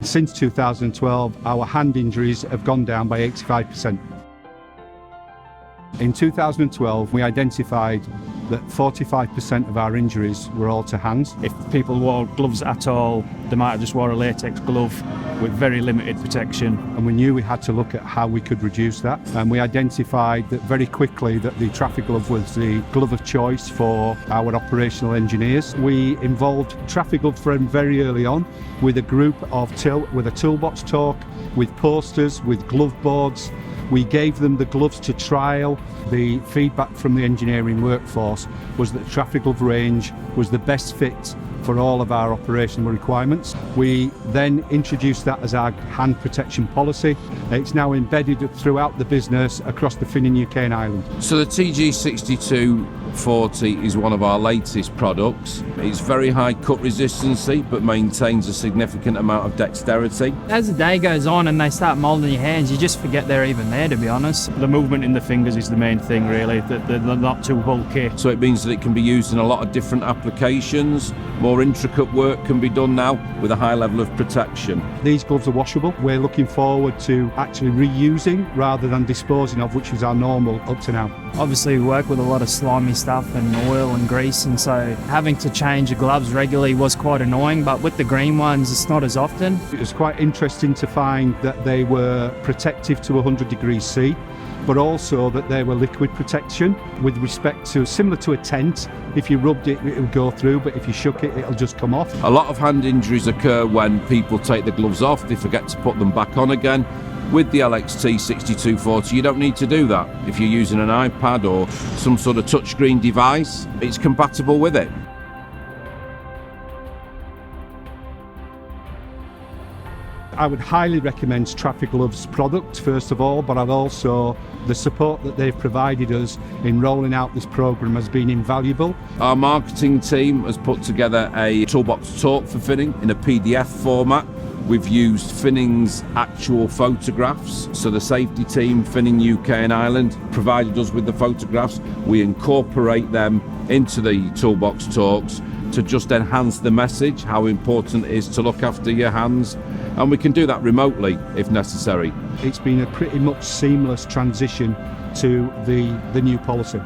Since 2012, our hand injuries have gone down by 85%. In 2012, we identified that 45% of our injuries were all to hands. If people wore gloves at all, they might have just wore a latex glove with very limited protection. And we knew we had to look at how we could reduce that. And we identified that very quickly that the Traffi glove was the glove of choice for our operational engineers. We involved Traffi glove from very early on with a group of with a toolbox talk, with posters, with glove boards. We gave them the gloves to trial. The feedback from the engineering workforce was that the Traffi glove range was the best fit for all of our operational requirements. We then introduced that as our hand protection policy. It's now embedded throughout the business across the Finning, UK and Ireland. So the TG6240 is one of our latest products. It's very high cut resistancy but maintains a significant amount of dexterity. As the day goes on and they start moulding your hands, you just forget they're even there, to be honest. The movement in the fingers is the main thing, really, that they're not too bulky. So it means that it can be used in a lot of different applications. More intricate work can be done now with a high level of protection. These gloves are washable. We're looking forward to actually reusing rather than disposing of, which is our normal up to now. Obviously we work with a lot of slimy stuff and oil and grease, and so having to change the gloves regularly was quite annoying, but with the green ones it's not as often. It was quite interesting to find that they were protective to 100 degrees C, but also that they were liquid protection with respect to, similar to a tent. If you rubbed it, it would go through, but if you shook it, it'll just come off. A lot of hand injuries occur when people take the gloves off, they forget to put them back on again. With the LXT 6240, you don't need to do that. If you're using an iPad or some sort of touchscreen device, it's compatible with it. I would highly recommend Traffi Gloves product, first of all, but I've also, the support that they've provided us in rolling out this programme has been invaluable. Our marketing team has put together a toolbox talk for Finning in a PDF format. We've used Finning's actual photographs, so the safety team, Finning UK and Ireland, provided us with the photographs. We incorporate them into the toolbox talks to just enhance the message, how important it is to look after your hands, and we can do that remotely if necessary. It's been a pretty much seamless transition to the new policy.